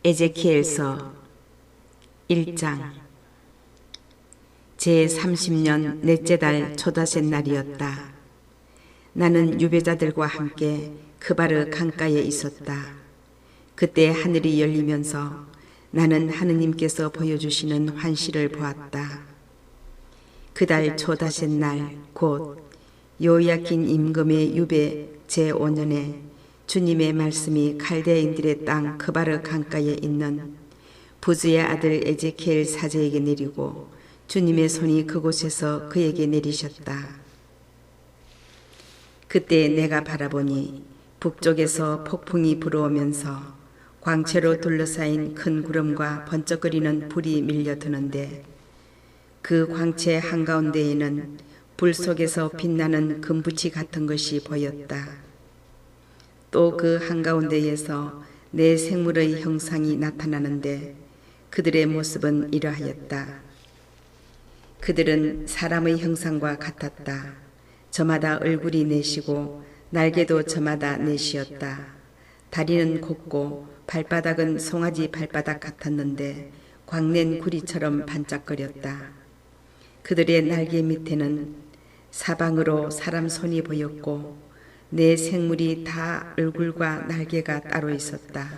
에제키엘서 1장. 제30년 넷째 달 초다셋 날이었다. 나는 유배자들과 함께 크바르 강가에 있었다. 그때 하늘이 열리면서 나는 하느님께서 보여주시는 환시를 보았다. 그달 초다셋 날 곧 요야킨 임금의 유배 제5년에 주님의 말씀이 칼데인들의 땅 크바르 강가에 있는 부즈의 아들 에제키엘 사제에게 내리고 주님의 손이 그곳에서 그에게 내리셨다. 그때 내가 바라보니 북쪽에서 폭풍이 불어오면서 광채로 둘러싸인 큰 구름과 번쩍거리는 불이 밀려드는데 그 광채 한가운데에는 불 속에서 빛나는 금붙이 같은 것이 보였다. 또 그 한가운데에서 네 생물의 형상이 나타나는데 그들의 모습은 이러하였다. 그들은 사람의 형상과 같았다. 저마다 얼굴이 넷이고 날개도 저마다 넷이었다. 다리는 곱고 발바닥은 송아지 발바닥 같았는데 광낸 구리처럼 반짝거렸다. 그들의 날개 밑에는 사방으로 사람 손이 보였고 네 생물이 다 얼굴과 날개가 따로 있었다.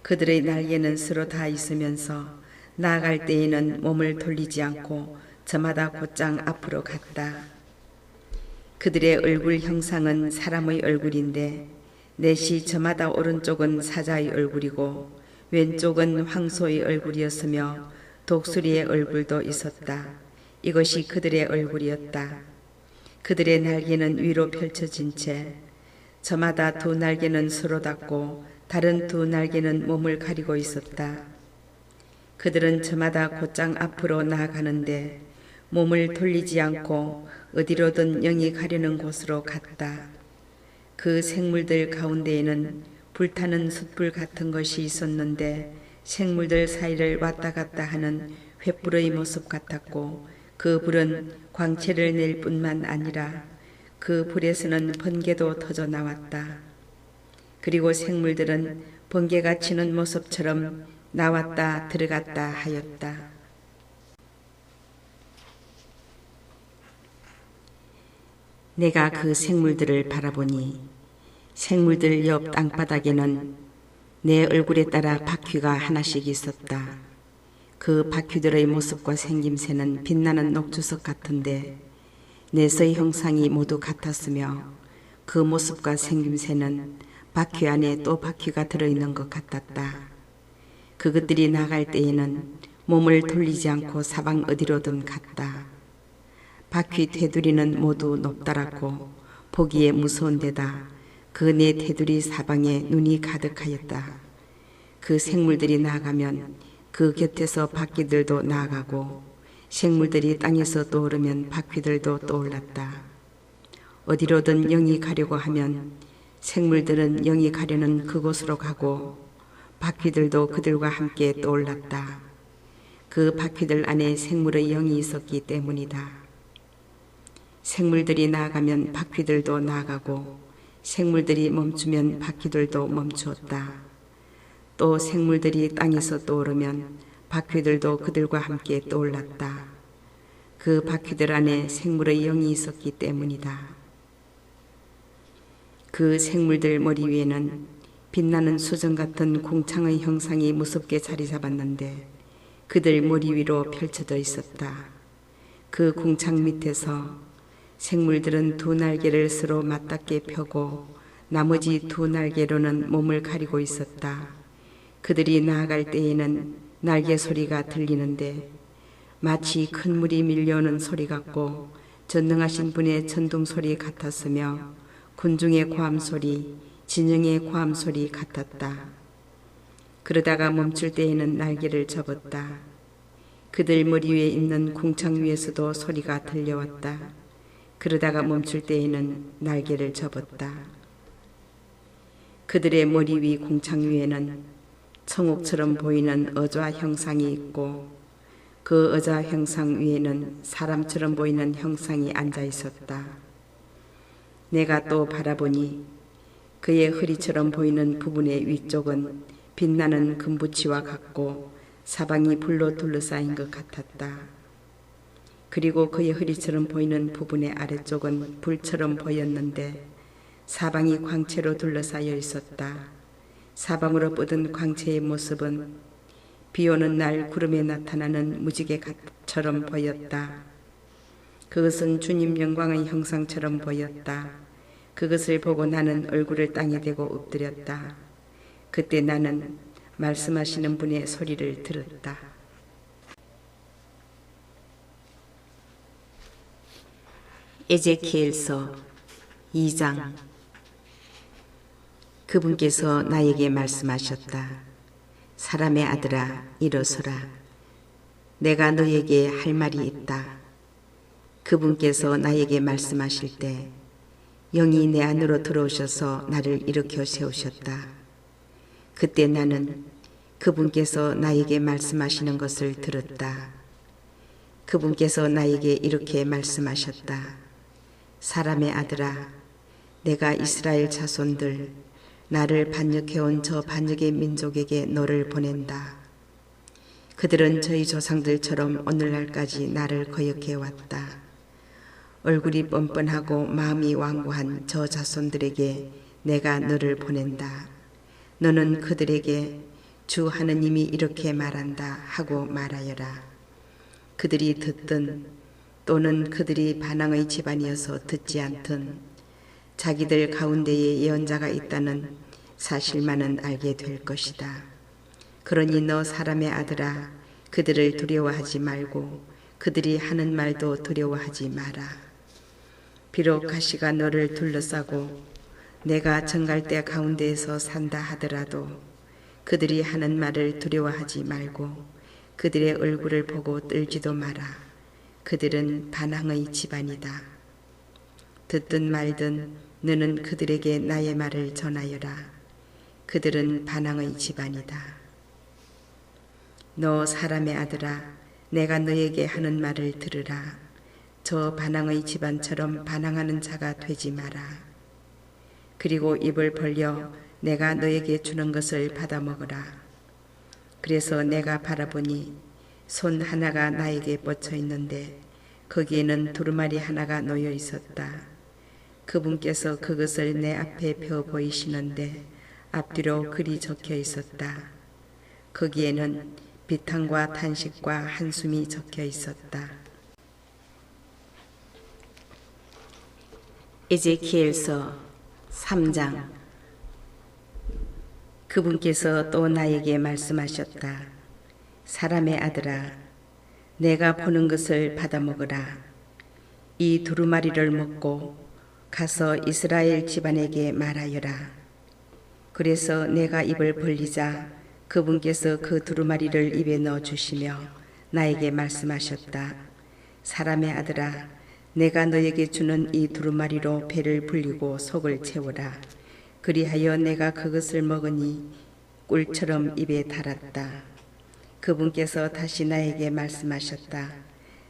그들의 날개는 서로 다 있으면서 나아갈 때에는 몸을 돌리지 않고 저마다 곧장 앞으로 갔다. 그들의 얼굴 형상은 사람의 얼굴인데 넷이 저마다 오른쪽은 사자의 얼굴이고 왼쪽은 황소의 얼굴이었으며 독수리의 얼굴도 있었다. 이것이 그들의 얼굴이었다. 그들의 날개는 위로 펼쳐진 채 저마다 두 날개는 서로 닿고 다른 두 날개는 몸을 가리고 있었다. 그들은 저마다 곧장 앞으로 나아가는데 몸을 돌리지 않고 어디로든 영이 가려는 곳으로 갔다. 그 생물들 가운데에는 불타는 숯불 같은 것이 있었는데 생물들 사이를 왔다 갔다 하는 횃불의 모습 같았고 그 불은 광채를 낼 뿐만 아니라 그 불에서는 번개도 터져 나왔다. 그리고 생물들은 번개가 치는 모습처럼 나왔다 들어갔다 하였다. 내가 그 생물들을 바라보니 생물들 옆 땅바닥에는 내 얼굴에 따라 바퀴가 하나씩 있었다. 그 바퀴들의 모습과 생김새는 빛나는 녹주석 같은데 넷의 형상이 모두 같았으며 그 모습과 생김새는 바퀴 안에 또 바퀴가 들어있는 것 같았다. 그것들이 나갈 때에는 몸을 돌리지 않고 사방 어디로든 갔다. 바퀴 테두리는 모두 높다랗고 보기에 무서운 데다 그 네 테두리 사방에 눈이 가득하였다. 그 생물들이 나아가면 그 곁에서 바퀴들도 나아가고 생물들이 땅에서 떠오르면 바퀴들도 떠올랐다. 어디로든 영이 가려고 하면 생물들은 영이 가려는 그곳으로 가고 바퀴들도 그들과 함께 떠올랐다. 그 바퀴들 안에 생물의 영이 있었기 때문이다. 생물들이 나아가면 바퀴들도 나아가고 생물들이 멈추면 바퀴들도 멈추었다. 또 생물들이 땅에서 떠오르면 바퀴들도 그들과 함께 떠올랐다. 그 바퀴들 안에 생물의 영이 있었기 때문이다. 그 생물들 머리 위에는 빛나는 수정 같은 궁창의 형상이 무섭게 자리 잡았는데 그들 머리 위로 펼쳐져 있었다. 그 궁창 밑에서 생물들은 두 날개를 서로 맞닿게 펴고 나머지 두 날개로는 몸을 가리고 있었다. 그들이 나아갈 때에는 날개 소리가 들리는데 마치 큰 물이 밀려오는 소리 같고 전능하신 분의 천둥 소리 같았으며 군중의 고함 소리, 진영의 고함 소리 같았다. 그러다가 멈출 때에는 날개를 접었다. 그들 머리 위에 있는 궁창 위에서도 소리가 들려왔다. 그러다가 멈출 때에는 날개를 접었다. 그들의 머리 위 궁창 위에는 청옥처럼 보이는 의자 형상이 있고 그 의자 형상 위에는 사람처럼 보이는 형상이 앉아 있었다. 내가 또 바라보니 그의 허리처럼 보이는 부분의 위쪽은 빛나는 금붙이와 같고 사방이 불로 둘러싸인 것 같았다. 그리고 그의 허리처럼 보이는 부분의 아래쪽은 불처럼 보였는데 사방이 광채로 둘러싸여 있었다. 사방으로 뻗은 광채의 모습은 비 오는 날 구름에 나타나는 무지개처럼 보였다. 그것은 주님 영광의 형상처럼 보였다. 그것을 보고 나는 얼굴을 땅에 대고 엎드렸다. 그때 나는 말씀하시는 분의 소리를 들었다. 에제키엘서 2장. 그분께서 나에게 말씀하셨다. 사람의 아들아, 일어서라. 내가 너에게 할 말이 있다. 그분께서 나에게 말씀하실 때 영이 내 안으로 들어오셔서 나를 일으켜 세우셨다. 그때 나는 그분께서 나에게 말씀하시는 것을 들었다. 그분께서 나에게 이렇게 말씀하셨다. 사람의 아들아, 내가 이스라엘 자손들, 나를 반역해온 저 반역의 민족에게 너를 보낸다. 그들은 저희 조상들처럼 오늘날까지 나를 거역해왔다. 얼굴이 뻔뻔하고 마음이 완고한 저 자손들에게 내가 너를 보낸다. 너는 그들에게 주 하느님이 이렇게 말한다 하고 말하여라. 그들이 듣든 또는 그들이 반항의 집안이어서 듣지 않든 자기들 가운데에 예언자가 있다는 사실만은 알게 될 것이다. 그러니 너 사람의 아들아, 그들을 두려워하지 말고 그들이 하는 말도 두려워하지 마라. 비록 가시가 너를 둘러싸고 내가 정갈대 가운데에서 산다 하더라도 그들이 하는 말을 두려워하지 말고 그들의 얼굴을 보고 떨지도 마라. 그들은 반항의 집안이다. 듣든 말든 너는 그들에게 나의 말을 전하여라. 그들은 반항의 집안이다. 너 사람의 아들아, 내가 너에게 하는 말을 들으라. 저 반항의 집안처럼 반항하는 자가 되지 마라. 그리고 입을 벌려 내가 너에게 주는 것을 받아 먹으라. 그래서 내가 바라보니 손 하나가 나에게 뻗쳐 있는데 거기에는 두루마리 하나가 놓여 있었다. 그분께서 그것을 내 앞에 펴 보이시는데 앞뒤로 글이 적혀 있었다. 거기에는 비탄과 탄식과 한숨이 적혀 있었다. 에제키엘서 3장. 그분께서 또 나에게 말씀하셨다. 사람의 아들아, 내가 보는 것을 받아 먹으라. 이 두루마리를 먹고 가서 이스라엘 집안에게 말하여라. 그래서 내가 입을 벌리자 그분께서 그 두루마리를 입에 넣어 주시며 나에게 말씀하셨다. 사람의 아들아, 내가 너에게 주는 이 두루마리로 배를 불리고 속을 채우라. 그리하여 내가 그것을 먹으니 꿀처럼 입에 달았다. 그분께서 다시 나에게 말씀하셨다.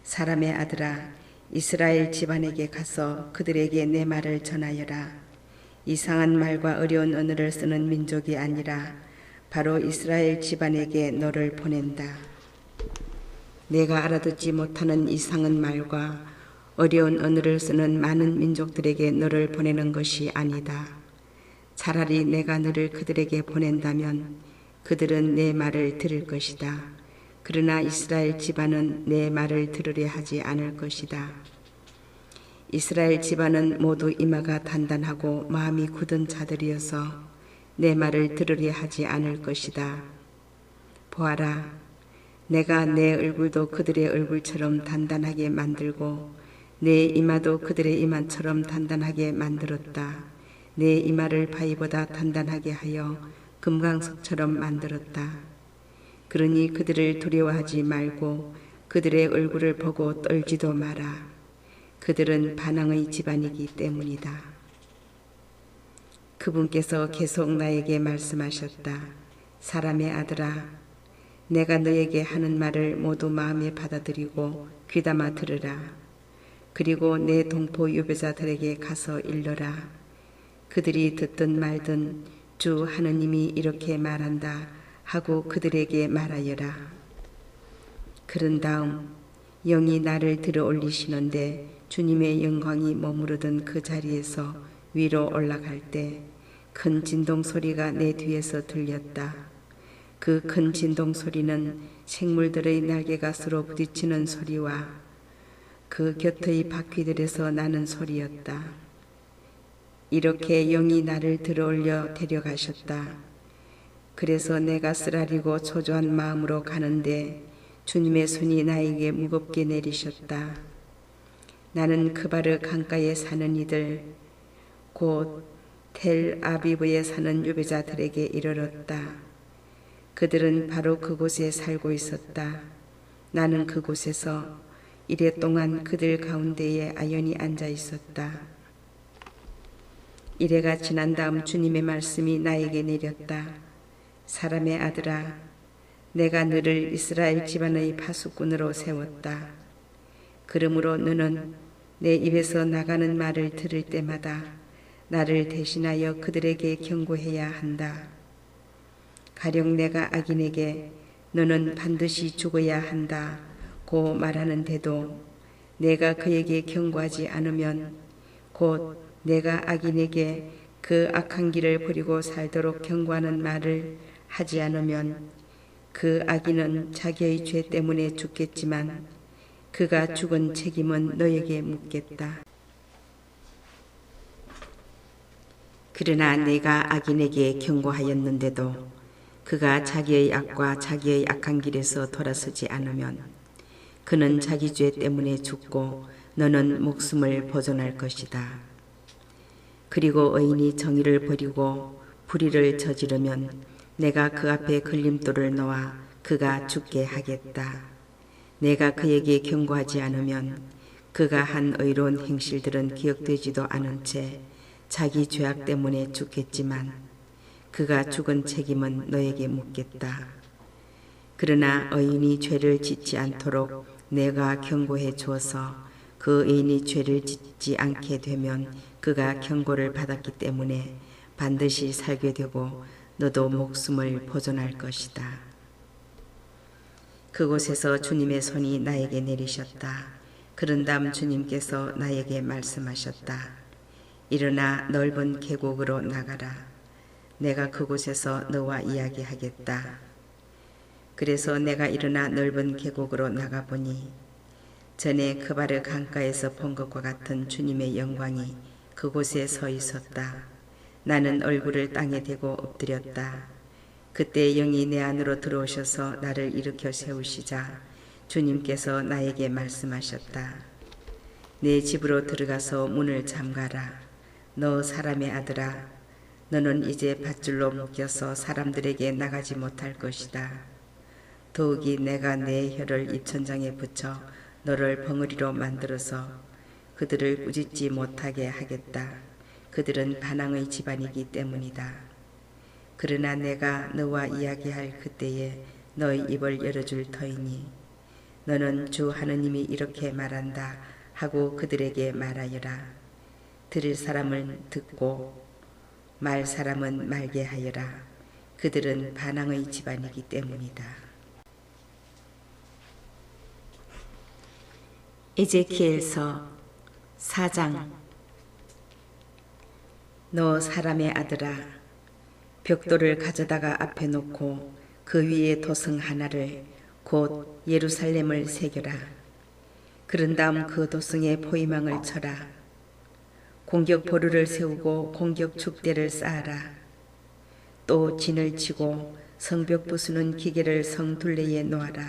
사람의 아들아, 이스라엘 집안에게 가서 그들에게 내 말을 전하여라. 이상한 말과 어려운 언어를 쓰는 민족이 아니라 바로 이스라엘 집안에게 너를 보낸다. 내가 알아듣지 못하는 이상한 말과 어려운 언어를 쓰는 많은 민족들에게 너를 보내는 것이 아니다. 차라리 내가 너를 그들에게 보낸다면 그들은 내 말을 들을 것이다. 그러나 이스라엘 집안은 내 말을 들으려 하지 않을 것이다. 이스라엘 집안은 모두 이마가 단단하고 마음이 굳은 자들이어서 내 말을 들으려 하지 않을 것이다. 보아라, 내가 내 얼굴도 그들의 얼굴처럼 단단하게 만들고 내 이마도 그들의 이마처럼 단단하게 만들었다. 내 이마를 바위보다 단단하게 하여 금강석처럼 만들었다. 그러니 그들을 두려워하지 말고 그들의 얼굴을 보고 떨지도 마라. 그들은 반항의 집안이기 때문이다. 그분께서 계속 나에게 말씀하셨다. 사람의 아들아, 내가 너에게 하는 말을 모두 마음에 받아들이고 귀담아 들으라. 그리고 내 동포 유배자들에게 가서 일러라. 그들이 듣든 말든 주 하느님이 이렇게 말한다 하고 그들에게 말하여라. 그런 다음 영이 나를 들어 올리시는데 주님의 영광이 머무르던 그 자리에서 위로 올라갈 때 큰 진동 소리가 내 뒤에서 들렸다. 그 큰 진동 소리는 생물들의 날개가 서로 부딪히는 소리와 그 곁의 바퀴들에서 나는 소리였다. 이렇게 영이 나를 들어올려 데려가셨다. 그래서 내가 쓰라리고 초조한 마음으로 가는데 주님의 손이 나에게 무겁게 내리셨다. 나는 크바르 강가에 사는 이들 곧 텔 아비브에 사는 유배자들에게 이르렀다. 그들은 바로 그곳에 살고 있었다. 나는 그곳에서 이래 동안 그들 가운데에 아연히 앉아 있었다. 이래가 지난 다음 주님의 말씀이 나에게 내렸다. 사람의 아들아, 내가 너를 이스라엘 집안의 파수꾼으로 세웠다. 그러므로 너는 내 입에서 나가는 말을 들을 때마다 나를 대신하여 그들에게 경고해야 한다. 가령 내가 악인에게 너는 반드시 죽어야 한다 고 말하는데도 내가 그에게 경고하지 않으면 곧 내가 악인에게 그 악한 길을 버리고 살도록 경고하는 말을 하지 않으면 그 악인은 자기의 죄 때문에 죽겠지만 그가 죽은 책임은 너에게 묻겠다. 그러나 내가 악인에게 경고하였는데도 그가 자기의 악과 자기의 악한 길에서 돌아서지 않으면 그는 자기 죄 때문에 죽고 너는 목숨을 보존할 것이다. 그리고 의인이 정의를 버리고 불의를 저지르면 내가 그 앞에 걸림돌을 놓아 그가 죽게 하겠다. 내가 그에게 경고하지 않으면 그가 한 의로운 행실들은 기억되지도 않은 채 자기 죄악 때문에 죽겠지만 그가 죽은 책임은 너에게 묻겠다. 그러나 의인이 죄를 짓지 않도록 내가 경고해 주어서 그 의인이 죄를 짓지 않게 되면 그가 경고를 받았기 때문에 반드시 살게 되고 너도 목숨을 보존할 것이다. 그곳에서 주님의 손이 나에게 내리셨다. 그런 다음 주님께서 나에게 말씀하셨다. 일어나 넓은 계곡으로 나가라. 내가 그곳에서 너와 이야기하겠다. 그래서 내가 일어나 넓은 계곡으로 나가보니 전에 크바르 강가에서 본 것과 같은 주님의 영광이 그곳에 서 있었다. 나는 얼굴을 땅에 대고 엎드렸다. 그때 영이 내 안으로 들어오셔서 나를 일으켜 세우시자 주님께서 나에게 말씀하셨다. 내 집으로 들어가서 문을 잠가라. 너 사람의 아들아, 너는 이제 밧줄로 묶여서 사람들에게 나가지 못할 것이다. 더욱이 내가 내 혀를 입천장에 붙여 너를 벙어리로 만들어서 그들을 꾸짖지 못하게 하겠다. 그들은 반항의 집안이기 때문이다. 그러나 내가 너와 이야기할 그때에 너의 입을 열어줄 터이니 너는 주 하느님이 이렇게 말한다 하고 그들에게 말하여라. 들을 사람은 듣고 말 사람은 말게 하여라. 그들은 반항의 집안이기 때문이다. 에제키엘서 4장. 너 사람의 아들아, 벽돌을 가져다가 앞에 놓고 그 위에 도성 하나를 곧 예루살렘을 새겨라. 그런 다음 그 도성에 포위망을 쳐라. 공격 보루를 세우고 공격 축대를 쌓아라. 또 진을 치고 성벽 부수는 기계를 성 둘레에 놓아라.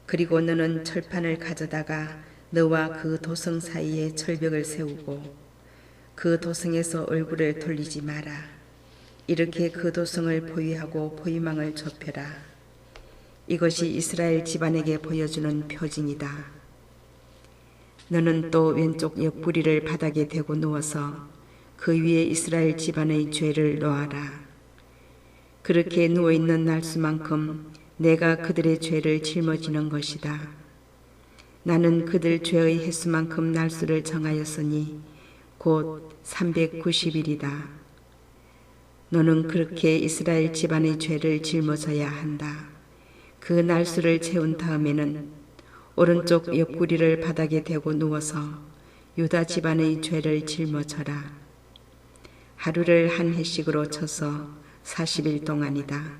그리고 너는 철판을 가져다가 너와 그 도성 사이에 철벽을 세우고 그 도성에서 얼굴을 돌리지 마라. 이렇게 그 도성을 포위하고 포위망을 좁혀라. 이것이 이스라엘 집안에게 보여주는 표징이다. 너는 또 왼쪽 옆구리를 바닥에 대고 누워서 그 위에 이스라엘 집안의 죄를 놓아라. 그렇게 누워있는 날수만큼 내가 그들의 죄를 짊어지는 것이다. 나는 그들 죄의 횟수만큼 날수를 정하였으니 곧 390일이다. 너는 그렇게 이스라엘 집안의 죄를 짊어져야 한다. 그 날수를 채운 다음에는 오른쪽 옆구리를 바닥에 대고 누워서 유다 집안의 죄를 짊어져라. 하루를 한 해씩으로 쳐서 40일 동안이다.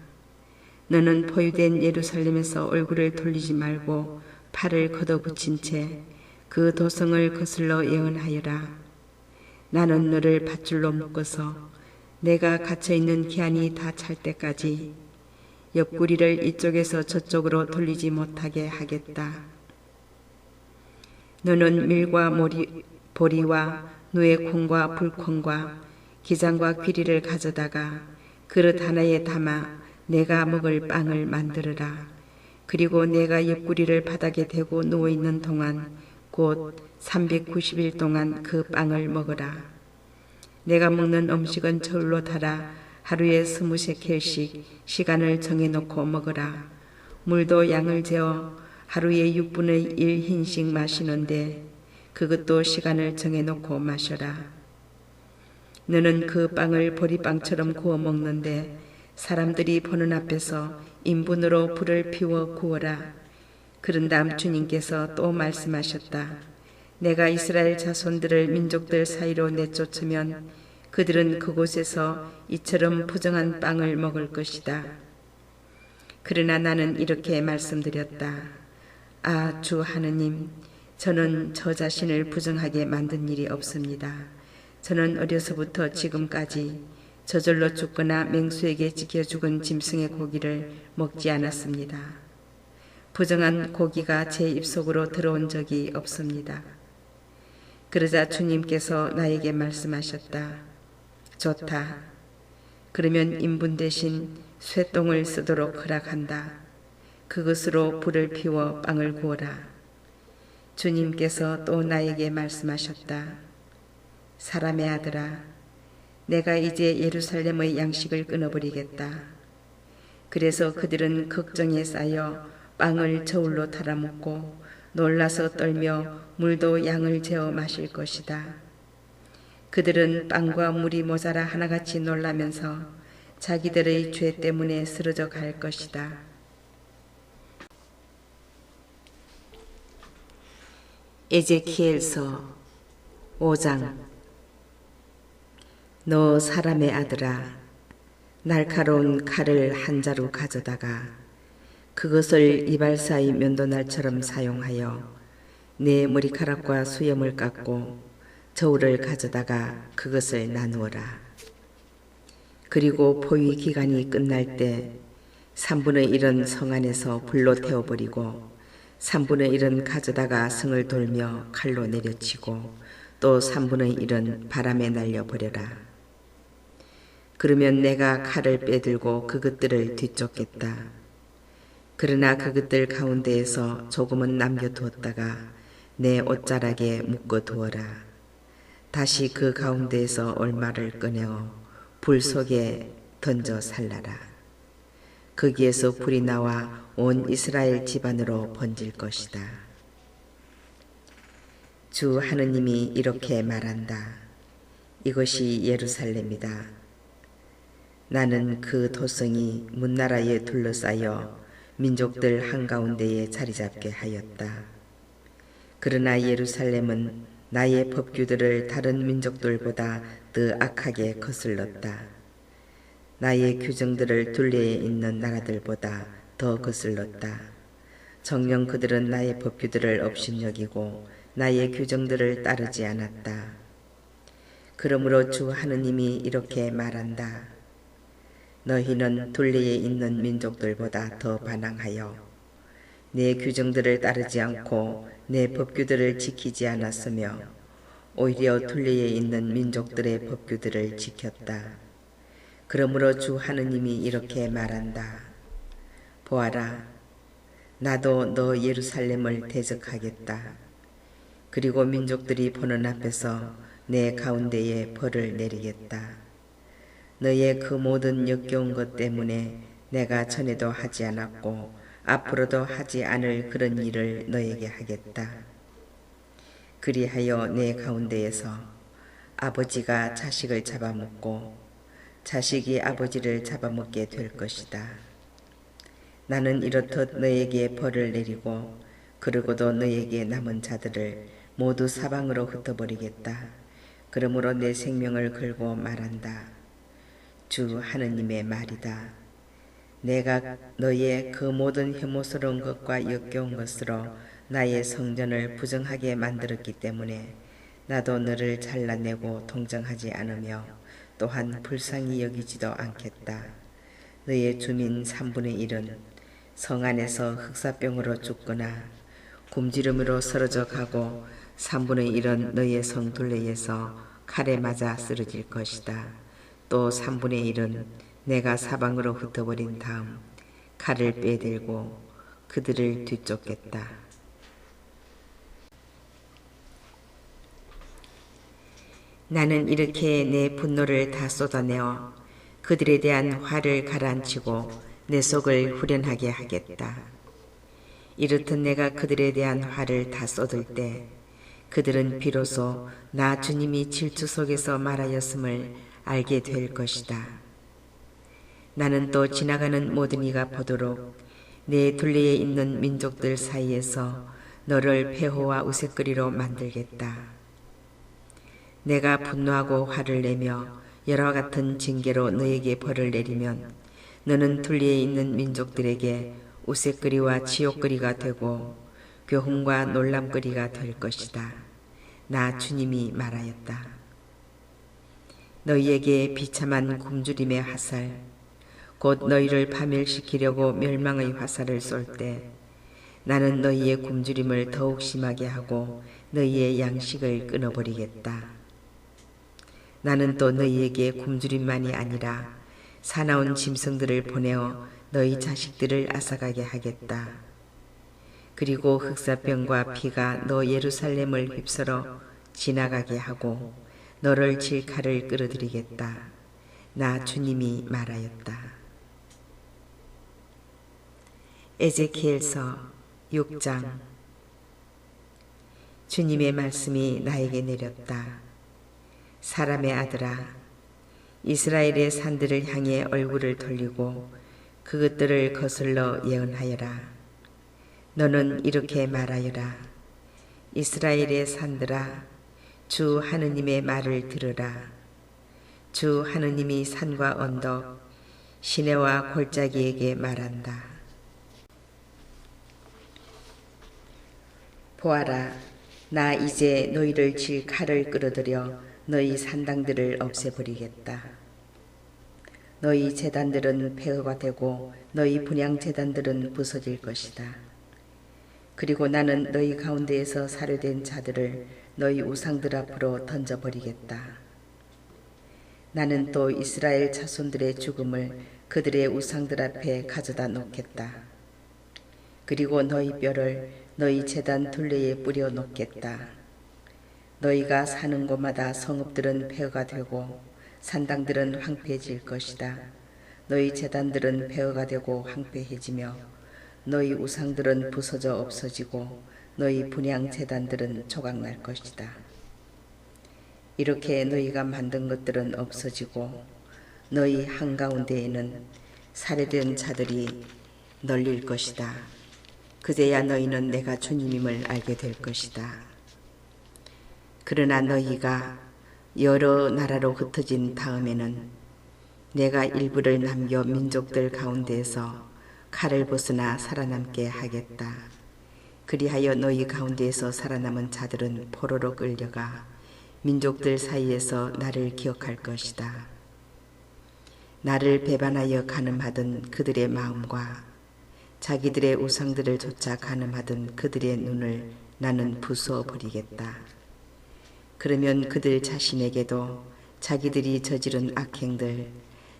너는 포위된 예루살렘에서 얼굴을 돌리지 말고 팔을 걷어붙인 채 그 도성을 거슬러 예언하여라. 나는 너를 밧줄로 묶어서 내가 갇혀있는 기한이 다 찰 때까지 옆구리를 이쪽에서 저쪽으로 돌리지 못하게 하겠다. 너는 밀과 보리와 누에 콩과 불콩과 기장과 귀리를 가져다가 그릇 하나에 담아 내가 먹을 빵을 만들어라. 그리고 내가 옆구리를 바닥에 대고 누워있는 동안 곧 390일 동안 그 빵을 먹어라. 내가 먹는 음식은 저울로 달아 하루에 20세켈씩 시간을 정해놓고 먹어라. 물도 양을 재어 하루에 6분의 1 흰씩 마시는데 그것도 시간을 정해놓고 마셔라. 너는 그 빵을 보리빵처럼 구워 먹는데 사람들이 보는 앞에서 인분으로 불을 피워 구워라. 그런 다음 주님께서 또 말씀하셨다. 내가 이스라엘 자손들을 민족들 사이로 내쫓으면 그들은 그곳에서 이처럼 부정한 빵을 먹을 것이다. 그러나 나는 이렇게 말씀드렸다. 아, 주 하느님, 저는 저 자신을 부정하게 만든 일이 없습니다. 저는 어려서부터 지금까지 저절로 죽거나 맹수에게 찢겨 죽은 짐승의 고기를 먹지 않았습니다. 부정한 고기가 제 입속으로 들어온 적이 없습니다. 그러자 주님께서 나에게 말씀하셨다. 좋다. 그러면 인분 대신 쇠똥을 쓰도록 허락한다. 그것으로 불을 피워 빵을 구워라. 주님께서 또 나에게 말씀하셨다. 사람의 아들아, 내가 이제 예루살렘의 양식을 끊어버리겠다. 그래서 그들은 걱정에 쌓여 빵을 저울로 달아먹고 놀라서 떨며 물도 양을 재어 마실 것이다. 그들은 빵과 물이 모자라 하나같이 놀라면서 자기들의 죄 때문에 쓰러져 갈 것이다. 에제키엘서 5장. 너 사람의 아들아, 날카로운 칼을 한 자루 가져다가 그것을 이발 사이 면도날처럼 사용하여 내 머리카락과 수염을 깎고 저울을 가져다가 그것을 나누어라. 그리고 포위 기간이 끝날 때 3분의 1은 성 안에서 불로 태워버리고 3분의 1은 가져다가 성을 돌며 칼로 내려치고 또 3분의 1은 바람에 날려버려라. 그러면 내가 칼을 빼들고 그것들을 뒤쫓겠다. 그러나 그것들 가운데에서 조금은 남겨두었다가 내 옷자락에 묶어두어라. 다시 그 가운데에서 얼마를 꺼내어 불 속에 던져 살라라. 거기에서 불이 나와 온 이스라엘 집안으로 번질 것이다. 주 하느님이 이렇게 말한다. 이것이 예루살렘이다. 나는 그 도성이 문나라에 둘러싸여 민족들 한가운데에 자리잡게 하였다. 그러나 예루살렘은 나의 법규들을 다른 민족들보다 더 악하게 거슬렀다. 나의 규정들을 둘레에 있는 나라들보다 더 거슬렀다. 정녕 그들은 나의 법규들을 업신여기고 나의 규정들을 따르지 않았다. 그러므로 주 하느님이 이렇게 말한다. 너희는 둘레에 있는 민족들보다 더 반항하여 내 규정들을 따르지 않고 내 법규들을 지키지 않았으며 오히려 둘레에 있는 민족들의 법규들을 지켰다. 그러므로 주 하느님이 이렇게 말한다. 보아라, 나도 너 예루살렘을 대적하겠다. 그리고 민족들이 보는 앞에서 내 가운데에 벌을 내리겠다. 너의 그 모든 역겨운 것 때문에 내가 전에도 하지 않았고 앞으로도 하지 않을 그런 일을 너에게 하겠다. 그리하여 내 가운데에서 아버지가 자식을 잡아먹고 자식이 아버지를 잡아먹게 될 것이다. 나는 이렇듯 너에게 벌을 내리고 그러고도 너에게 남은 자들을 모두 사방으로 흩어버리겠다. 그러므로 내 생명을 걸고 말한다. 주 하느님의 말이다. 내가 너의 그 모든 혐오스러운 것과 역겨운 것으로 나의 성전을 부정하게 만들었기 때문에 나도 너를 잘라내고 동정하지 않으며 또한 불쌍히 여기지도 않겠다. 너의 주민 3분의 1은 성 안에서 흑사병으로 죽거나 굶주림으로 쓰러져 가고 3분의 1은 너의 성 둘레에서 칼에 맞아 쓰러질 것이다. 또 3분의 1은 내가 사방으로 흩어버린 다음 칼을 빼들고 그들을 뒤쫓겠다. 나는 이렇게 내 분노를 다 쏟아내어 그들에 대한 화를 가라앉히고 내 속을 후련하게 하겠다. 이렇듯 내가 그들에 대한 화를 다 쏟을 때 그들은 비로소 나 주님이 질투 속에서 말하였음을 알게 될 것이다. 나는 또 지나가는 모든 이가 보도록 내 둘레에 있는 민족들 사이에서 너를 폐허와 우윳거리로 만들겠다. 내가 분노하고 화를 내며 여러 같은 징계로 너에게 벌을 내리면 너는 둘레에 있는 민족들에게 우윳거리와 치욕거리가 되고 교훈과 놀람거리가 될 것이다. 나 주님이 말하였다. 너희에게 비참한 굶주림의 화살, 곧 너희를 파멸시키려고 멸망의 화살을 쏠 때 나는 너희의 굶주림을 더욱 심하게 하고 너희의 양식을 끊어버리겠다. 나는 또 너희에게 굶주림만이 아니라 사나운 짐승들을 보내어 너희 자식들을 앗아가게 하겠다. 그리고 흑사병과 피가 너 예루살렘을 휩쓸어 지나가게 하고 너를 칠 칼을 끌어들이겠다. 나 주님이 말하였다. 에제키엘서 6장. 주님의 말씀이 나에게 내렸다. 사람의 아들아, 이스라엘의 산들을 향해 얼굴을 돌리고 그것들을 거슬러 예언하여라. 너는 이렇게 말하여라. 이스라엘의 산들아, 주 하느님의 말을 들으라. 주 하느님이 산과 언덕, 시내와 골짜기에게 말한다. 보아라, 나 이제 너희를 칠 칼을 끌어들여 너희 산당들을 없애버리겠다. 너희 제단들은 폐허가 되고 너희 분향 제단들은 부서질 것이다. 그리고 나는 너희 가운데에서 살해된 자들을 너희 우상들 앞으로 던져버리겠다. 나는 또 이스라엘 자손들의 죽음을 그들의 우상들 앞에 가져다 놓겠다. 그리고 너희 뼈를 너희 제단 둘레에 뿌려 놓겠다. 너희가 사는 곳마다 성읍들은 폐허가 되고 산당들은 황폐해질 것이다. 너희 제단들은 폐허가 되고 황폐해지며 너희 우상들은 부서져 없어지고 너희 분향 제단들은 조각날 것이다. 이렇게 너희가 만든 것들은 없어지고 너희 한가운데에는 살해된 자들이 널릴 것이다. 그제야 너희는 내가 주님임을 알게 될 것이다. 그러나 너희가 여러 나라로 흩어진 다음에는 내가 일부를 남겨 민족들 가운데에서 칼을 벗으나 살아남게 하겠다. 그리하여 너희 가운데에서 살아남은 자들은 포로로 끌려가 민족들 사이에서 나를 기억할 것이다. 나를 배반하여 간음하던 그들의 마음과 자기들의 우상들을 쫓아 간음하던 그들의 눈을 나는 부수어 버리겠다. 그러면 그들 자신에게도 자기들이 저지른 악행들,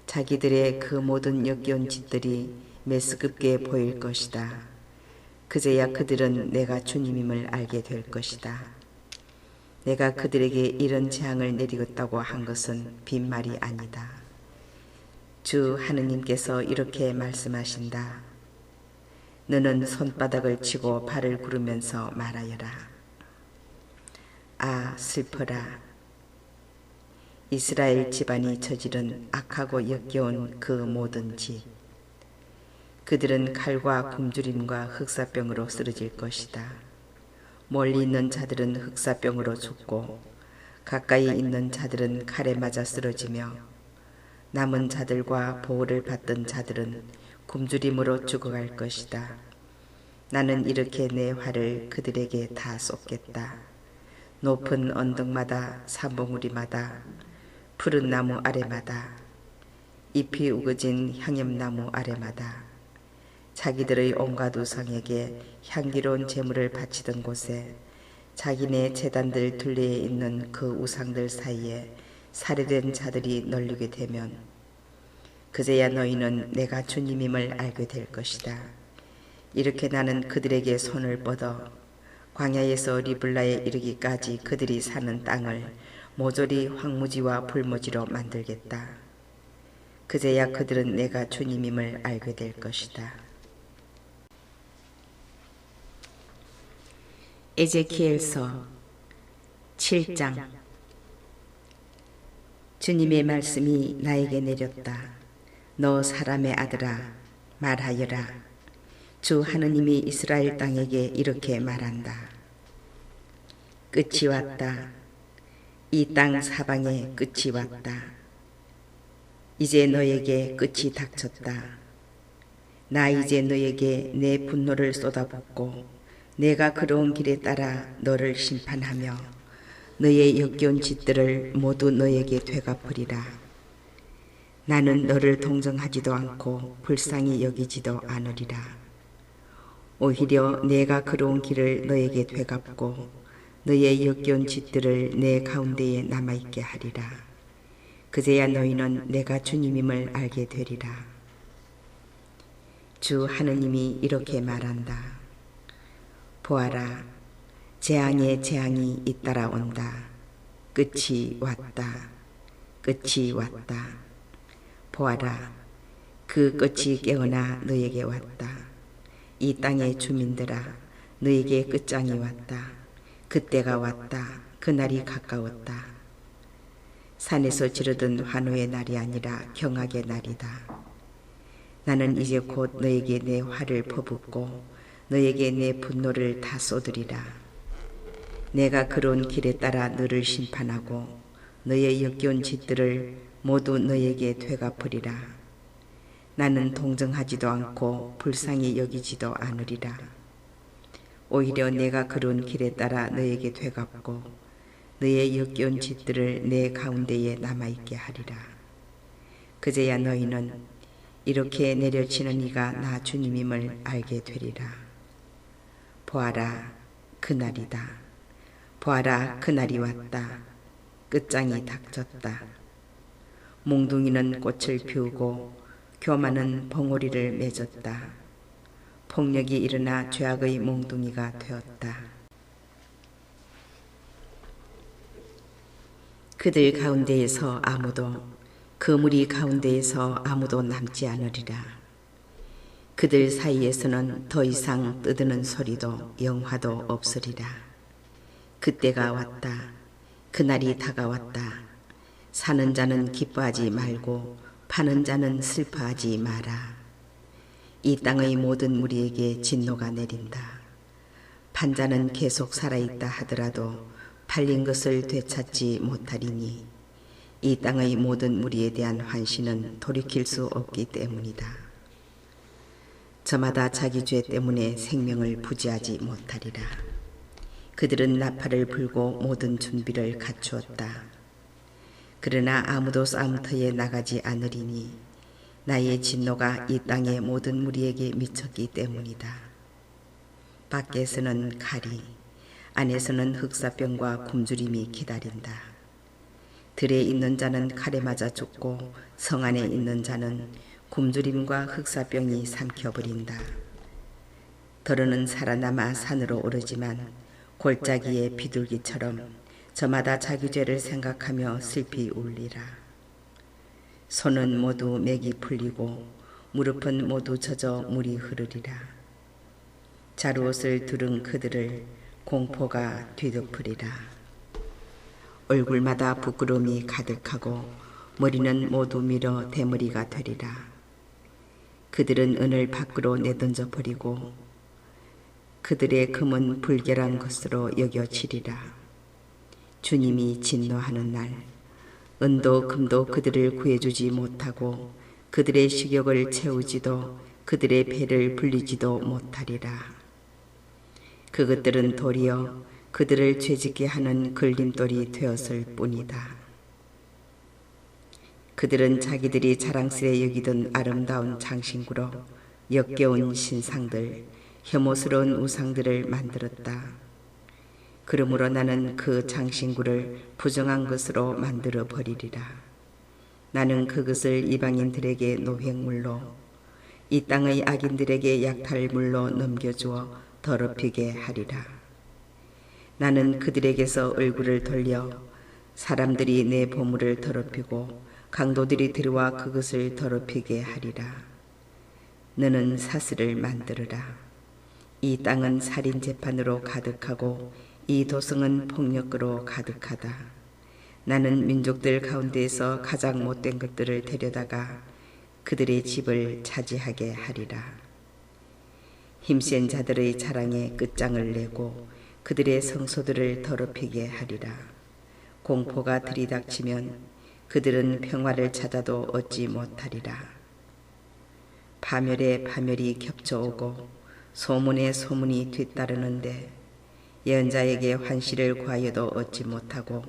자기들의 그 모든 역겨운 짓들이 메스껍게 보일 것이다. 그제야 그들은 내가 주님임을 알게 될 것이다. 내가 그들에게 이런 재앙을 내리겠다고 한 것은 빈말이 아니다. 주 하느님께서 이렇게 말씀하신다. 너는 손바닥을 치고 발을 구르면서 말하여라. 아, 슬퍼라. 이스라엘 집안이 저지른 악하고 역겨운 그 모든 짓. 그들은 칼과 굶주림과 흑사병으로 쓰러질 것이다. 멀리 있는 자들은 흑사병으로 죽고 가까이 있는 자들은 칼에 맞아 쓰러지며 남은 자들과 보호를 받던 자들은 굶주림으로 죽어갈 것이다. 나는 이렇게 내 활을 그들에게 다 쏟겠다. 높은 언덕마다 산봉우리마다 푸른 나무 아래마다 잎이 우거진 향염나무 아래마다 자기들의 온갖 우상에게 향기로운 제물을 바치던 곳에 자기네 제단들 둘레에 있는 그 우상들 사이에 살해된 자들이 널리게 되면 그제야 너희는 내가 주님임을 알게 될 것이다. 이렇게 나는 그들에게 손을 뻗어 광야에서 리블라에 이르기까지 그들이 사는 땅을 모조리 황무지와 불모지로 만들겠다. 그제야 그들은 내가 주님임을 알게 될 것이다. 에제키엘서 7장. 주님의 말씀이 나에게 내렸다. 너 사람의 아들아, 말하여라. 주 하느님이 이스라엘 땅에게 이렇게 말한다. 끝이 왔다. 이 땅 사방에 끝이 왔다. 이제 너에게 끝이 닥쳤다. 나 이제 너에게 내 분노를 쏟아붓고 내가 걸어온 길에 따라 너를 심판하며 너의 역겨운 짓들을 모두 너에게 되갚으리라. 나는 너를 동정하지도 않고 불쌍히 여기지도 않으리라. 오히려 내가 걸어온 길을 너에게 되갚고 너의 역겨운 짓들을 내 가운데에 남아있게 하리라. 그제야 너희는 내가 주님임을 알게 되리라. 주 하느님이 이렇게 말한다. 보아라, 재앙에 재앙이 잇따라 온다. 끝이 왔다. 끝이 왔다. 보아라, 그 끝이 깨어나 너에게 왔다. 이 땅의 주민들아, 너에게 끝장이 왔다. 그때가 왔다. 그날이 가까웠다. 산에서 지르던 환호의 날이 아니라 경악의 날이다. 나는 이제 곧 너에게 내 활을 퍼붓고 너에게 내 분노를 다 쏟으리라. 내가 걸어온 길에 따라 너를 심판하고 너의 역겨운 짓들을 모두 너에게 되갚으리라. 나는 동정하지도 않고 불쌍히 여기지도 않으리라. 오히려 내가 걸어온 길에 따라 너에게 되갚고 너의 역겨운 짓들을 내 가운데에 남아있게 하리라. 그제야 너희는 이렇게 내려치는 이가 나 주님임을 알게 되리라. 보아라, 그날이다. 보아라, 그날이 왔다. 끝장이 닥쳤다. 몽둥이는 꽃을 피우고 교만은 벙어리를 맺었다. 폭력이 일어나 죄악의 몽둥이가 되었다. 그들 가운데에서 아무도, 그 무리 가운데에서 아무도 남지 않으리라. 그들 사이에서는 더 이상 떠드는 소리도 영화도 없으리라. 그때가 왔다. 그날이 다가왔다. 사는 자는 기뻐하지 말고 파는 자는 슬퍼하지 마라. 이 땅의 모든 무리에게 진노가 내린다. 판자는 계속 살아있다 하더라도 팔린 것을 되찾지 못하리니 이 땅의 모든 무리에 대한 환신은 돌이킬 수 없기 때문이다. 저마다 자기 죄 때문에 생명을 부지하지 못하리라. 그들은 나팔을 불고 모든 준비를 갖추었다. 그러나 아무도 싸움터에 나가지 않으리니 나의 진노가 이 땅의 모든 무리에게 미쳤기 때문이다. 밖에서는 칼이, 안에서는 흑사병과 굶주림이 기다린다. 들에 있는 자는 칼에 맞아 죽고 성 안에 있는 자는 굶주림과 흑사병이 삼켜버린다. 더러는 살아남아 산으로 오르지만 골짜기의 비둘기처럼 저마다 자기 죄를 생각하며 슬피 울리라. 손은 모두 맥이 풀리고 무릎은 모두 젖어 물이 흐르리라. 자루옷을 두른 그들을 공포가 뒤덮으리라. 얼굴마다 부끄러움이 가득하고 머리는 모두 밀어 대머리가 되리라. 그들은 은을 밖으로 내던져 버리고 그들의 금은 불결한 것으로 여겨지리라. 주님이 진노하는 날 은도 금도 그들을 구해주지 못하고 그들의 식욕을 채우지도 그들의 배를 불리지도 못하리라. 그것들은 도리어 그들을 죄짓게 하는 걸림돌이 되었을 뿐이다. 그들은 자기들이 자랑스레 여기던 아름다운 장신구로 역겨운 신상들, 혐오스러운 우상들을 만들었다. 그러므로 나는 그 장신구를 부정한 것으로 만들어 버리리라. 나는 그것을 이방인들에게 노획물로, 이 땅의 악인들에게 약탈물로 넘겨주어 더럽히게 하리라. 나는 그들에게서 얼굴을 돌려 사람들이 내 보물을 더럽히고 강도들이 들어와 그것을 더럽히게 하리라. 너는 사슬을 만들어라. 이 땅은 살인 재판으로 가득하고 이 도성은 폭력으로 가득하다. 나는 민족들 가운데에서 가장 못된 것들을 데려다가 그들의 집을 차지하게 하리라. 힘센 자들의 자랑에 끝장을 내고 그들의 성소들을 더럽히게 하리라. 공포가 들이닥치면 그들은 평화를 찾아도 얻지 못하리라. 파멸에 파멸이 겹쳐오고 소문에 소문이 뒤따르는데 예언자에게 환시를 구하여도 얻지 못하고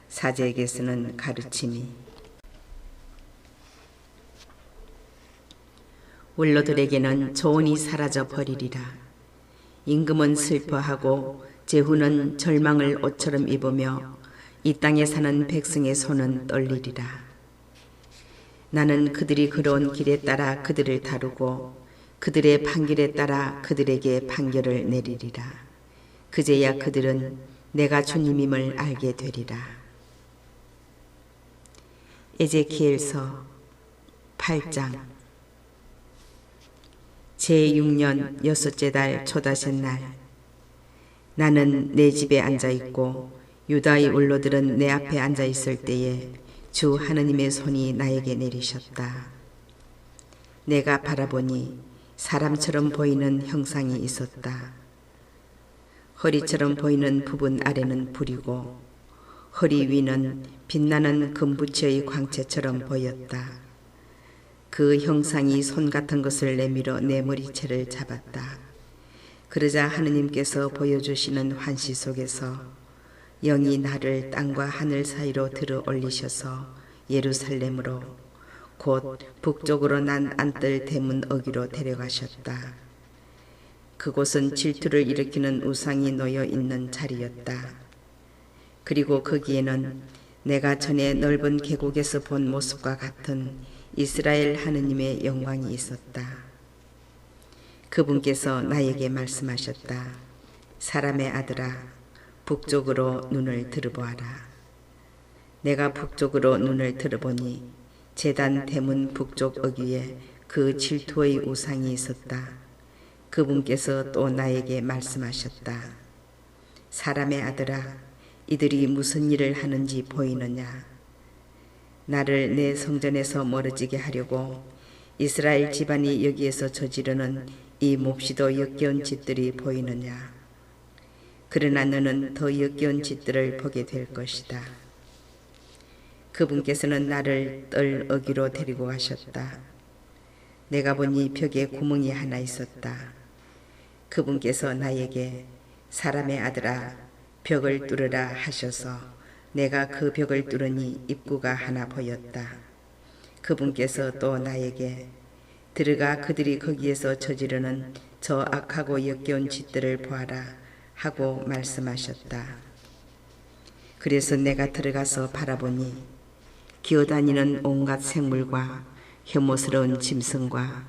사제에게서는 가르침이 원로들에게는 조언이 사라져 버리리라. 임금은 슬퍼하고 제후는 절망을 옷처럼 입으며 이 땅에 사는 백성의 손은 떨리리라. 나는 그들이 걸어온 길에 따라 그들을 다루고 그들의 판결에 따라 그들에게 판결을 내리리라. 그제야 그들은 내가 주님임을 알게 되리라. 에제키엘서 8장. 제6년 6째 달 초다섯 날 나는 내 집에 앉아있고 유다의 원로들은 내 앞에 앉아있을 때에 주 하느님의 손이 나에게 내리셨다. 내가 바라보니 사람처럼 보이는 형상이 있었다. 허리처럼 보이는 부분 아래는 불이고 허리 위는 빛나는 금부치의 광채처럼 보였다. 그 형상이 손 같은 것을 내밀어 내 머리채를 잡았다. 그러자 하느님께서 보여주시는 환시 속에서 영이 나를 땅과 하늘 사이로 들어 올리셔서 예루살렘으로 곧 북쪽으로 난 안뜰 대문 어귀로 데려가셨다. 그곳은 질투를 일으키는 우상이 놓여 있는 자리였다. 그리고 거기에는 내가 전에 넓은 계곡에서 본 모습과 같은 이스라엘 하느님의 영광이 있었다. 그분께서 나에게 말씀하셨다. 사람의 아들아, 북쪽으로 눈을 들어보아라. 내가 북쪽으로 눈을 들어보니 제단 대문 북쪽 어귀에 그 질투의 우상이 있었다. 그분께서 또 나에게 말씀하셨다. 사람의 아들아, 이들이 무슨 일을 하는지 보이느냐? 나를 내 성전에서 멀어지게 하려고 이스라엘 집안이 여기에서 저지르는 이 몹시도 역겨운 짓들이 보이느냐? 그러나 너는 더 역겨운 짓들을 보게 될 것이다. 그분께서는 나를 뜰 어귀로 데리고 가셨다. 내가 보니 벽에 구멍이 하나 있었다. 그분께서 나에게 사람의 아들아, 벽을 뚫으라 하셔서 내가 그 벽을 뚫으니 입구가 하나 보였다. 그분께서 또 나에게 들어가 그들이 거기에서 저지르는 저 악하고 역겨운 짓들을 보아라 하고 말씀하셨다. 그래서 내가 들어가서 바라보니 기어다니는 온갖 생물과 혐오스러운 짐승과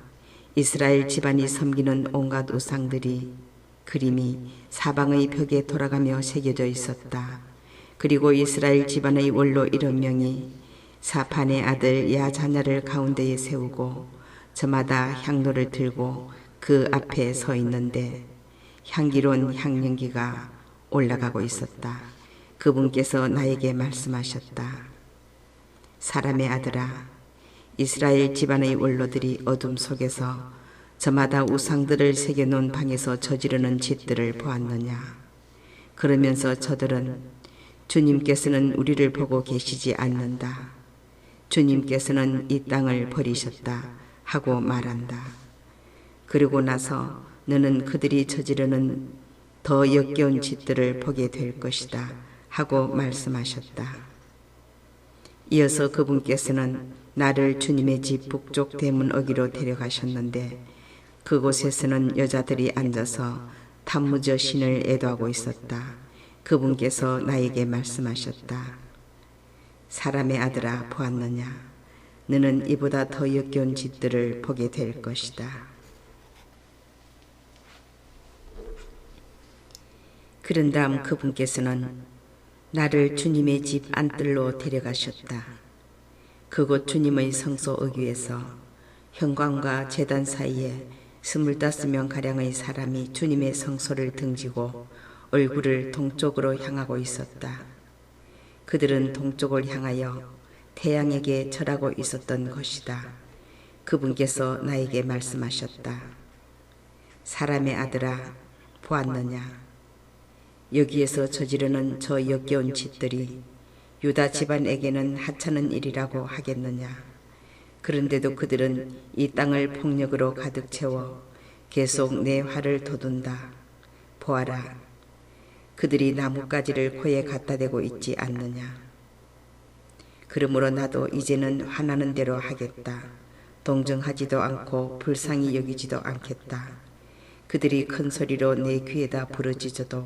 이스라엘 집안이 섬기는 온갖 우상들이 그림이 사방의 벽에 돌아가며 새겨져 있었다. 그리고 이스라엘 집안의 원로 7명이 사판의 아들 야자냐를 가운데에 세우고 저마다 향로를 들고 그 앞에 서 있는데 향기로운 향연기가 올라가고 있었다. 그분께서 나에게 말씀하셨다. 사람의 아들아, 이스라엘 집안의 원로들이 어둠 속에서 저마다 우상들을 새겨놓은 방에서 저지르는 짓들을 보았느냐. 그러면서 저들은 주님께서는 우리를 보고 계시지 않는다. 주님께서는 이 땅을 버리셨다 하고 말한다. 그리고 나서 너는 그들이 저지르는 더 역겨운 짓들을 보게 될 것이다 하고 말씀하셨다. 이어서 그분께서는 나를 주님의 집 북쪽 대문 어귀로 데려가셨는데 그곳에서는 여자들이 앉아서 탐무저 신을 애도하고 있었다. 그분께서 나에게 말씀하셨다. 사람의 아들아, 보았느냐? 너는 이보다 더 역겨운 짓들을 보게 될 것이다. 그런 다음 그분께서는 나를 주님의 집 안뜰로 데려가셨다. 그곳 주님의 성소 어귀에서 현관과 제단 사이에 25명가량의 사람이 주님의 성소를 등지고 얼굴을 동쪽으로 향하고 있었다. 그들은 동쪽을 향하여 태양에게 절하고 있었던 것이다. 그분께서 나에게 말씀하셨다. 사람의 아들아, 보았느냐? 여기에서 저지르는 저 역겨운 짓들이 유다 집안에게는 하찮은 일이라고 하겠느냐? 그런데도 그들은 이 땅을 폭력으로 가득 채워 계속 내 화를 돋운다. 보아라, 그들이 나뭇가지를 코에 갖다 대고 있지 않느냐. 그러므로 나도 이제는 화나는 대로 하겠다. 동정하지도 않고 불쌍히 여기지도 않겠다. 그들이 큰 소리로 내 귀에다 부르짖어도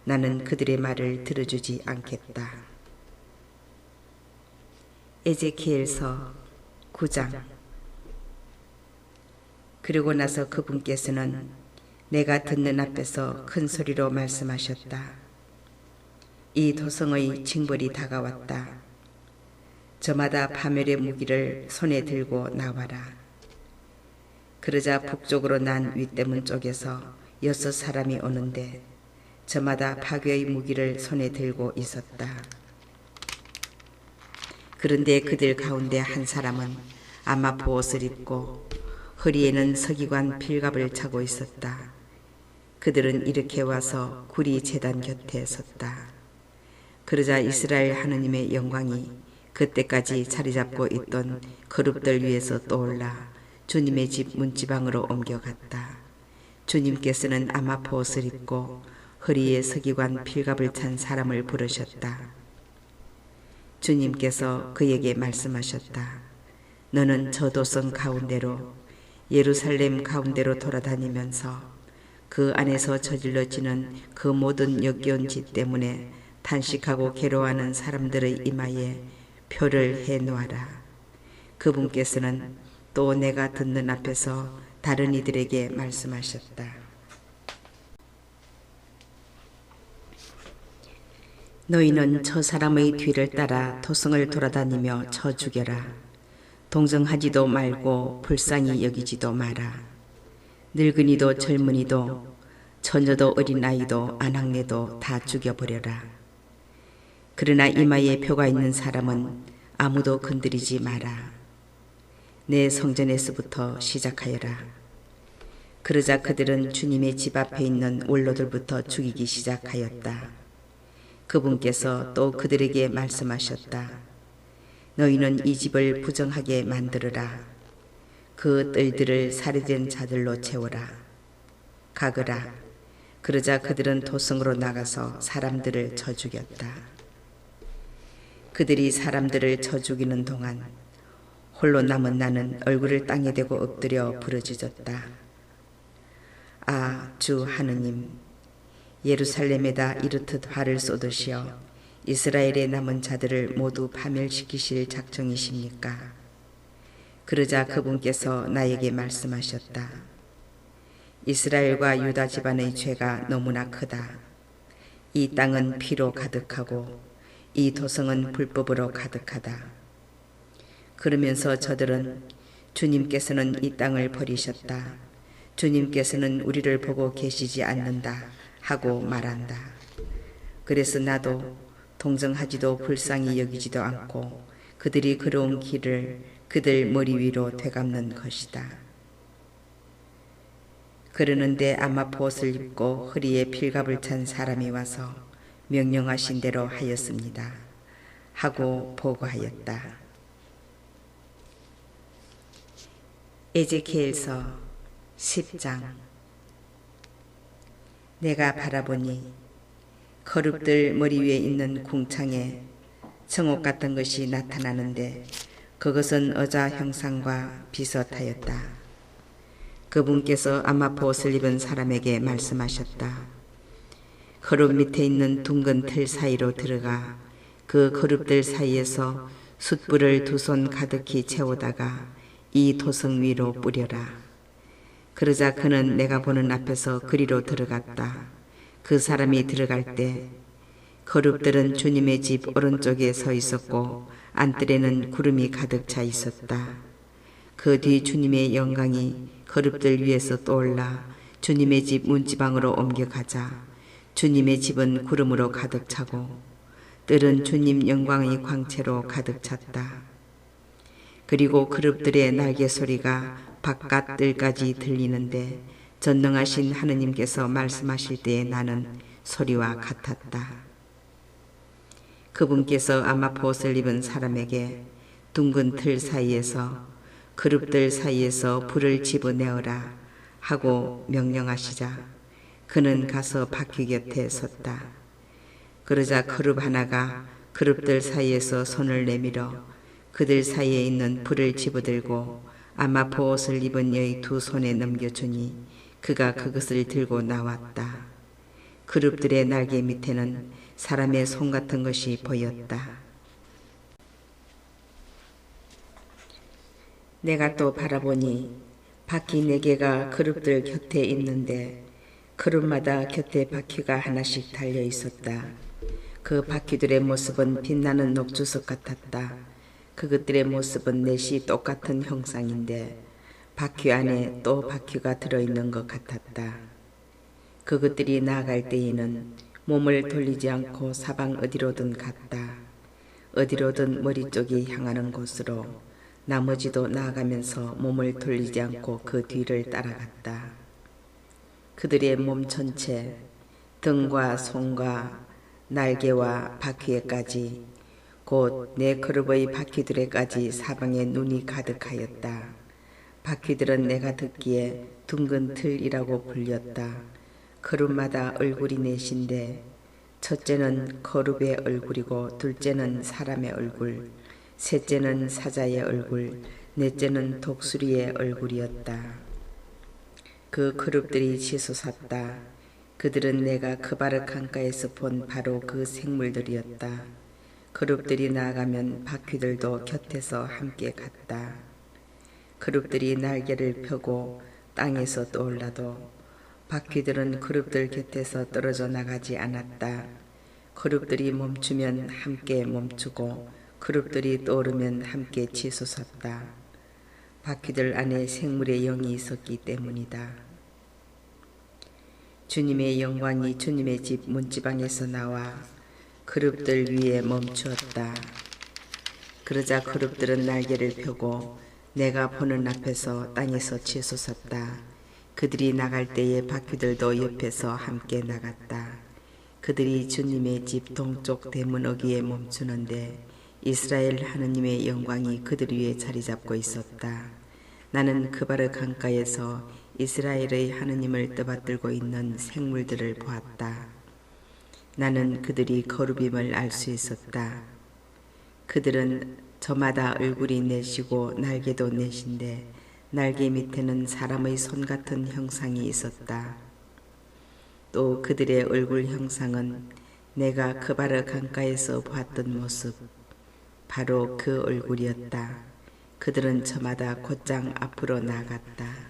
나는 그들의 말을 들어주지 않겠다. 에제키엘서 9장. 그리고 나서 그분께서는 내가 듣는 앞에서 큰 소리로 말씀하셨다. 이 도성의 징벌이 다가왔다. 저마다 파멸의 무기를 손에 들고 나와라. 그러자 북쪽으로 난 윗대문 쪽에서 6 사람이 오는데 저마다 파괴의 무기를 손에 들고 있었다. 그런데 그들 가운데 한 사람은 아마포 옷을 입고 허리에는 서기관 필갑을 차고 있었다. 그들은 이렇게 와서 구리 제단 곁에 섰다. 그러자 이스라엘 하느님의 영광이 그때까지 자리 잡고 있던 거룹들 위에서 떠올라 주님의 집 문지방으로 옮겨갔다. 주님께서는 아마포 옷을 입고 허리에 서기관 필갑을 찬 사람을 부르셨다. 주님께서 그에게 말씀하셨다. 너는 저 도성 가운데로 예루살렘 가운데로 돌아다니면서 그 안에서 저질러지는 그 모든 역겨운 짓 때문에 탄식하고 괴로워하는 사람들의 이마에 표를 해놓아라. 그분께서는 또 내가 듣는 앞에서 다른 이들에게 말씀하셨다. 너희는 저 사람의 뒤를 따라 도성을 돌아다니며 쳐 죽여라. 동정하지도 말고 불쌍히 여기지도 마라. 늙은이도 젊은이도 처녀도 어린아이도 아낙네도 다 죽여버려라. 그러나 이마에 표가 있는 사람은 아무도 건드리지 마라. 내 성전에서부터 시작하여라. 그러자 그들은 주님의 집 앞에 있는 원로들부터 죽이기 시작하였다. 그분께서 또 그들에게 말씀하셨다. 너희는 이 집을 부정하게 만들어라. 그 뜰들을 살해된 자들로 채워라. 가거라. 그러자 그들은 도성으로 나가서 사람들을 쳐 죽였다. 그들이 사람들을 쳐 죽이는 동안 홀로 남은 나는 얼굴을 땅에 대고 엎드려 부르짖었다. 아, 주 하느님, 예루살렘에다 이르듯 화를 쏟으시어 이스라엘의 남은 자들을 모두 파멸시키실 작정이십니까? 그러자 그분께서 나에게 말씀하셨다. 이스라엘과 유다 집안의 죄가 너무나 크다. 이 땅은 피로 가득하고 이 도성은 불법으로 가득하다. 그러면서 저들은 주님께서는 이 땅을 버리셨다. 주님께서는 우리를 보고 계시지 않는다 하고 말한다. 그래서 나도 동정하지도 불쌍히 여기지도 않고 그들이 걸어온 길을 그들 머리 위로 되감는 것이다. 그러는데 아마포 옷을 입고 허리에 필갑을 찬 사람이 와서 명령하신 대로 하였습니다. 하고 보고하였다. 에제키엘서 10장. 내가 바라보니 거룹들 머리 위에 있는 궁창에 청옥 같은 것이 나타나는데 그것은 어자 형상과 비슷하였다. 그분께서 아마포 옷을 입은 사람에게 말씀하셨다. 거룹 밑에 있는 둥근 틀 사이로 들어가 그 거룹들 사이에서 숯불을 2손 가득히 채우다가 이 도성 위로 뿌려라. 그러자 그는 내가 보는 앞에서 그리로 들어갔다. 그 사람이 들어갈 때 거룹들은 주님의 집 오른쪽에 서 있었고 안뜰에는 구름이 가득 차 있었다. 그 뒤 주님의 영광이 거룹들 위에서 떠올라 주님의 집 문지방으로 옮겨가자 주님의 집은 구름으로 가득 차고 뜰은 주님 영광의 광채로 가득 찼다. 그리고 그룹들의 날개 소리가 바깥 뜰까지 들리는데 전능하신 하느님께서 말씀하실 때에 나는 소리와 같았다. 그분께서 아마포 옷을 입은 사람에게 둥근 틀 사이에서 그룹들 사이에서 불을 집어내어라 하고 명령하시자 그는 가서 바퀴 곁에 섰다. 그러자 그룹 하나가 그룹들 사이에서 손을 내밀어 그들 사이에 있는 불을 집어들고 아마포 옷을 입은 여의 2손에 넘겨주니 그가 그것을 들고 나왔다. 그룹들의 날개 밑에는 사람의 손 같은 것이 보였다. 내가 또 바라보니 바퀴 4개가 그룹들 곁에 있는데 그룹마다 곁에 바퀴가 하나씩 달려 있었다. 그 바퀴들의 모습은 빛나는 녹주석 같았다. 그것들의 모습은 넷이 똑같은 형상인데 바퀴 안에 또 바퀴가 들어있는 것 같았다. 그것들이 나아갈 때에는 몸을 돌리지 않고 사방 어디로든 갔다. 어디로든 머리 쪽이 향하는 곳으로 나머지도 나아가면서 몸을 돌리지 않고 그 뒤를 따라갔다. 그들의 몸 전체, 등과 손과 날개와 바퀴에까지 곧 내 그룹의 바퀴들에까지 사방에 눈이 가득하였다. 바퀴들은 내가 듣기에 둥근 틀이라고 불렸다. 그룹마다 얼굴이 넷인데 첫째는 거룹의 얼굴이고 둘째는 사람의 얼굴, 셋째는 사자의 얼굴, 넷째는 독수리의 얼굴이었다. 그 그룹들이 치솟았다. 그들은 내가 크바르 강가에서 본 바로 그 생물들이었다. 그룹들이 나아가면 바퀴들도 곁에서 함께 갔다. 그룹들이 날개를 펴고 땅에서 떠올라도 바퀴들은 그룹들 곁에서 떨어져 나가지 않았다. 그룹들이 멈추면 함께 멈추고 그룹들이 떠오르면 함께 치솟았다. 바퀴들 안에 생물의 영이 있었기 때문이다. 주님의 영광이 주님의 집 문지방에서 나와 그룹들 위에 멈추었다. 그러자 그룹들은 날개를 펴고 내가 보는 앞에서 땅에서 치솟았다. 그들이 나갈 때에 바퀴들도 옆에서 함께 나갔다. 그들이 주님의 집 동쪽 대문 어귀에 멈추는데 이스라엘 하느님의 영광이 그들 위에 자리 잡고 있었다. 나는 크바르 강가에서 이스라엘의 하느님을 떠받들고 있는 생물들을 보았다. 나는 그들이 거룹임을 알 수 있었다. 그들은 저마다 얼굴이 넷이고 날개도 넷인데 날개 밑에는 사람의 손 같은 형상이 있었다. 또 그들의 얼굴 형상은 내가 크바르 강가에서 보았던 모습, 바로 그 얼굴이었다. 그들은 저마다 곧장 앞으로 나갔다.